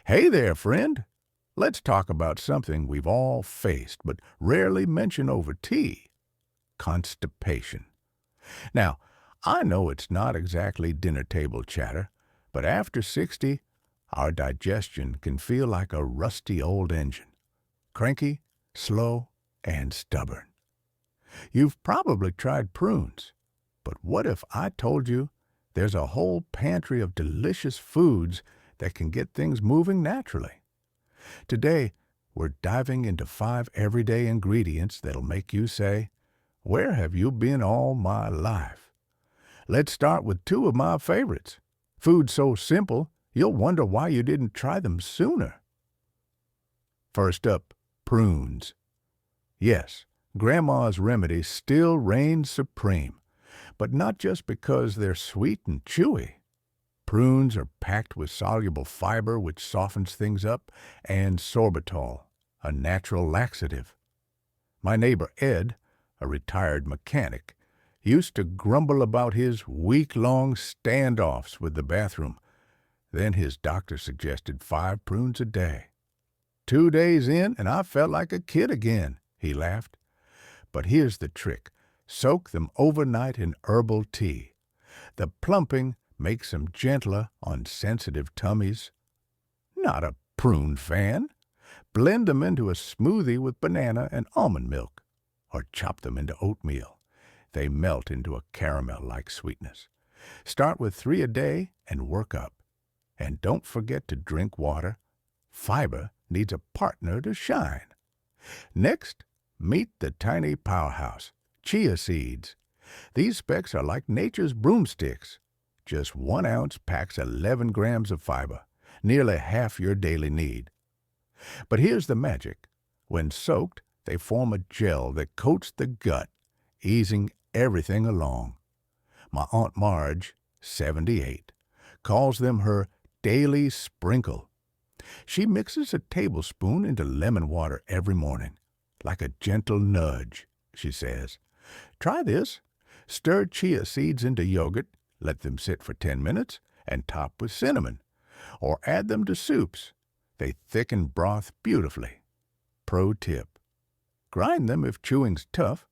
Hey there, friend. Let's talk about something we've all faced but rarely mention over tea: constipation. Now, I know it's not exactly dinner table chatter, but after 60, our digestion can feel like a rusty old engine, cranky, slow, and stubborn. You've probably tried prunes, but what if I told you there's a whole pantry of delicious foods that can get things moving naturally? Today, we're diving into 5 everyday ingredients that'll make you say, "Where have you been all my life?" Let's start with 2 of my favorites. Food so simple, you'll wonder why you didn't try them sooner. First up, prunes. Yes, Grandma's remedy still reigns supreme, but not just because they're sweet and chewy. Prunes are packed with soluble fiber which softens things up, and sorbitol, a natural laxative. My neighbor Ed, a retired mechanic, used to grumble about his week-long standoffs with the bathroom. Then his doctor suggested 5 prunes a day. 2 days in, and I felt like a kid again, he laughed. But here's the trick. Soak them overnight in herbal tea. The plumping makes them gentler on sensitive tummies. Not a prune fan? Blend them into a smoothie with banana and almond milk, or chop them into oatmeal. They melt into a caramel-like sweetness. Start with 3 a day and work up. And don't forget to drink water. Fiber needs a partner to shine. Next, meet the tiny powerhouse, chia seeds. These specks are like nature's broomsticks. Just 1 ounce packs 11 grams of fiber, nearly half your daily need. But here's the magic. When soaked, they form a gel that coats the gut, easing everything along. My Aunt Marge, 78, calls them her daily sprinkle. She mixes a tablespoon into lemon water every morning, like a gentle nudge, she says. Try this. Stir chia seeds into yogurt, let them sit for 10 minutes, and top with cinnamon. Or add them to soups. They thicken broth beautifully. Pro tip. Grind them if chewing's tough,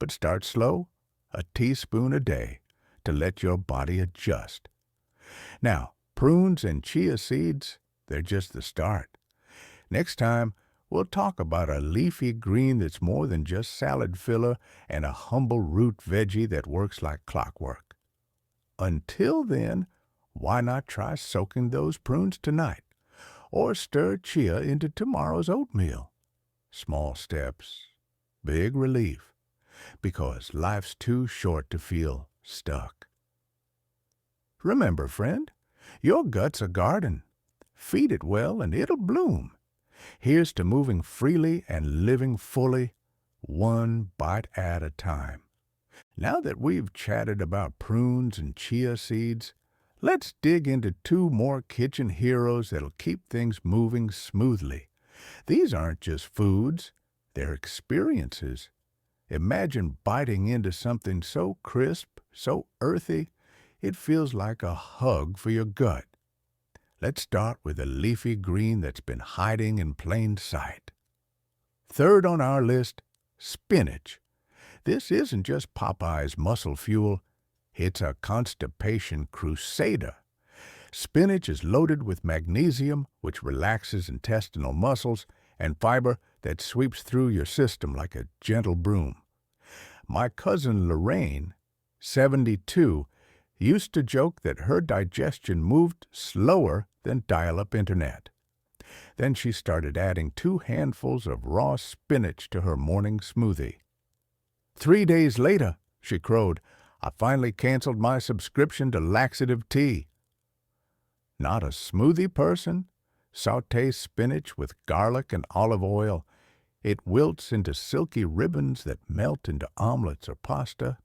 but start slow, a teaspoon a day, to let your body adjust. Now, prunes and chia seeds, they're just the start. Next time, we'll talk about a leafy green that's more than just salad filler and a humble root veggie that works like clockwork. Until then, why not try soaking those prunes tonight? Or stir chia into tomorrow's oatmeal? Small steps, big relief. Because life's too short to feel stuck. Remember, friend, your gut's a garden. Feed it well and it'll bloom. Here's to moving freely and living fully, 1 bite at a time. Now that we've chatted about prunes and chia seeds, let's dig into 2 more kitchen heroes that'll keep things moving smoothly. These aren't just foods, they're experiences. Imagine biting into something so crisp, so earthy, it feels like a hug for your gut. Let's start with a leafy green that's been hiding in plain sight. Third on our list, spinach. This isn't just Popeye's muscle fuel, it's a constipation crusader. Spinach is loaded with magnesium, which relaxes intestinal muscles, and fiber that sweeps through your system like a gentle broom. My cousin Lorraine, 72, used to joke that her digestion moved slower than dial-up internet. Then she started adding 2 handfuls of raw spinach to her morning smoothie. 3 days later, she crowed, I finally canceled my subscription to laxative tea. Not a smoothie person? Saute spinach with garlic and olive oil. It wilts into silky ribbons that melt into omelets or pasta.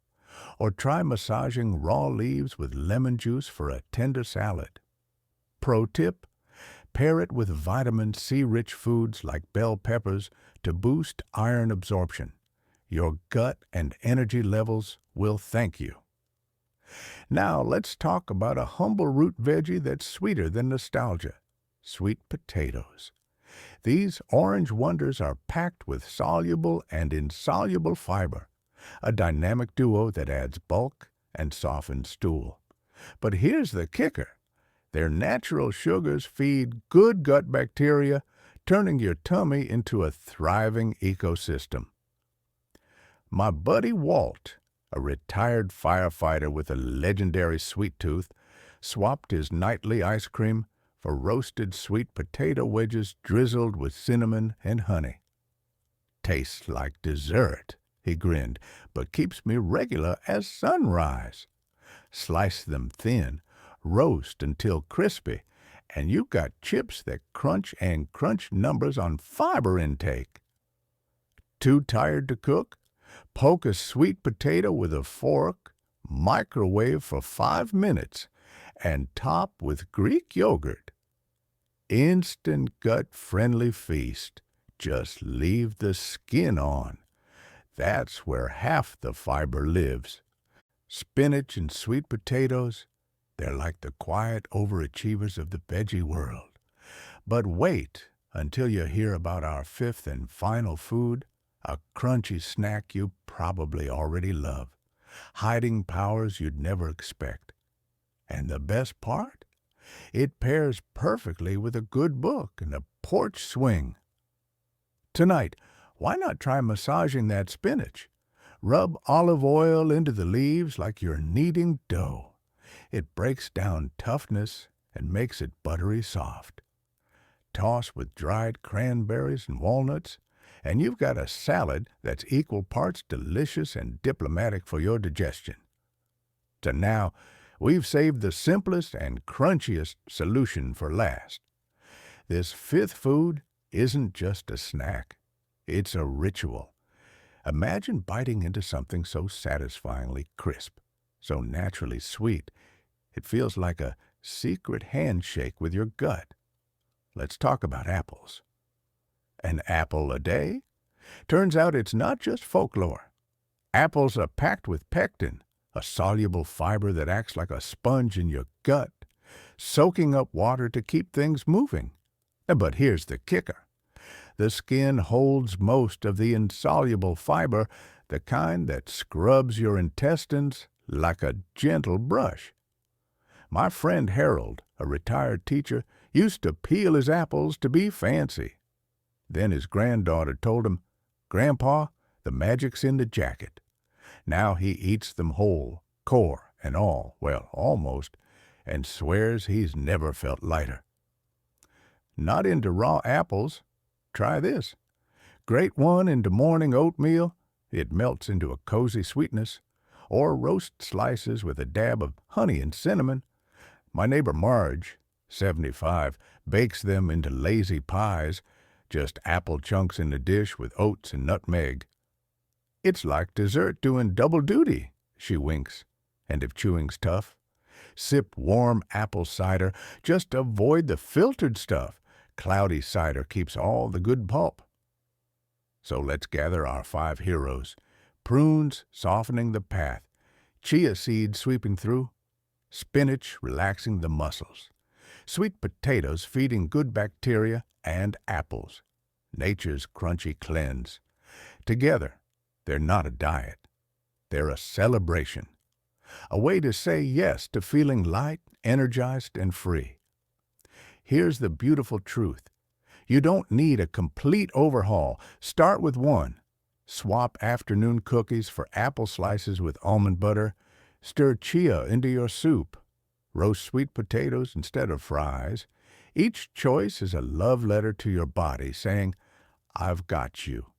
Or try massaging raw leaves with lemon juice for a tender salad. Pro tip, pair it with vitamin C-rich foods like bell peppers to boost iron absorption. Your gut and energy levels will thank you. Now let's talk about a humble root veggie that's sweeter than nostalgia: sweet potatoes. These orange wonders are packed with soluble and insoluble fiber, a dynamic duo that adds bulk and softens stool. But here's the kicker. Their natural sugars feed good gut bacteria, turning your tummy into a thriving ecosystem. My buddy Walt, a retired firefighter with a legendary sweet tooth, swapped his nightly ice cream for roasted sweet potato wedges drizzled with cinnamon and honey. "Tastes like dessert," he grinned, "but keeps me regular as sunrise." Slice them thin, roast until crispy, and you've got chips that crunch and crunch numbers on fiber intake. Too tired to cook? Poke a sweet potato with a fork, microwave for 5 minutes, and top with Greek yogurt. Instant gut-friendly feast. Just leave the skin on. That's where half the fiber lives. Spinach and sweet potatoes, they're like the quiet overachievers of the veggie world. But wait until you hear about our fifth and final food, a crunchy snack you probably already love, hiding powers you'd never expect. And the best part? It pairs perfectly with a good book and a porch swing. Tonight, why not try massaging that spinach? Rub olive oil into the leaves like you're kneading dough. It breaks down toughness and makes it buttery soft. Toss with dried cranberries and walnuts, and you've got a salad that's equal parts delicious and diplomatic for your digestion. So now, we've saved the simplest and crunchiest solution for last. This fifth food isn't just a snack. It's a ritual. Imagine biting into something so satisfyingly crisp, so naturally sweet. It feels like a secret handshake with your gut. Let's talk about apples. An apple a day? Turns out it's not just folklore. Apples are packed with pectin, a soluble fiber that acts like a sponge in your gut, soaking up water to keep things moving. But here's the kicker. The skin holds most of the insoluble fiber, the kind that scrubs your intestines like a gentle brush. My friend Harold, a retired teacher, used to peel his apples to be fancy. Then his granddaughter told him, "Grandpa, the magic's in the jacket." Now he eats them whole, core and all, well, almost, and swears he's never felt lighter. Not into raw apples? Try this. Grate one into morning oatmeal. It melts into a cozy sweetness. Or roast slices with a dab of honey and cinnamon. My neighbor Marge, 75, bakes them into lazy pies, just apple chunks in a dish with oats and nutmeg. "It's like dessert doing double duty," she winks. And if chewing's tough, sip warm apple cider. Just avoid the filtered stuff. Cloudy cider keeps all the good pulp. So let's gather our 5 heroes. Prunes softening the path, chia seeds sweeping through, spinach relaxing the muscles, sweet potatoes feeding good bacteria, and apples, nature's crunchy cleanse. Together, they're not a diet. They're a celebration. A way to say yes to feeling light, energized, and free. Here's the beautiful truth. You don't need a complete overhaul. Start with one. Swap afternoon cookies for apple slices with almond butter. Stir chia into your soup. Roast sweet potatoes instead of fries. Each choice is a love letter to your body saying, "I've got you."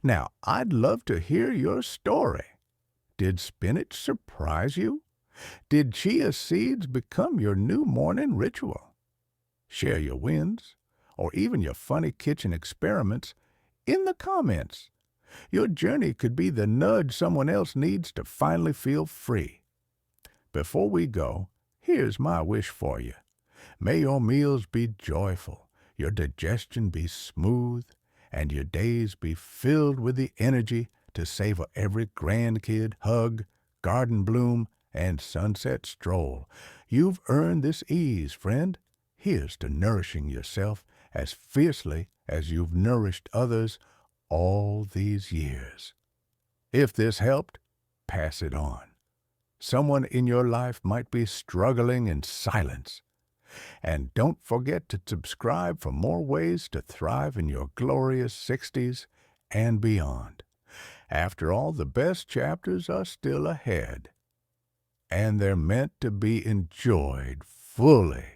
Now, I'd love to hear your story. Did spinach surprise you? Did chia seeds become your new morning ritual? Share your wins, or even your funny kitchen experiments, in the comments. Your journey could be the nudge someone else needs to finally feel free. Before we go, here's my wish for you. May your meals be joyful, your digestion be smooth, and your days be filled with the energy to savor every grandkid hug, garden bloom, and sunset stroll. You've earned this ease, friend. Here's to nourishing yourself as fiercely as you've nourished others all these years. If this helped, pass it on. Someone in your life might be struggling in silence. And don't forget to subscribe for more ways to thrive in your glorious 60s and beyond. After all, the best chapters are still ahead, and they're meant to be enjoyed fully.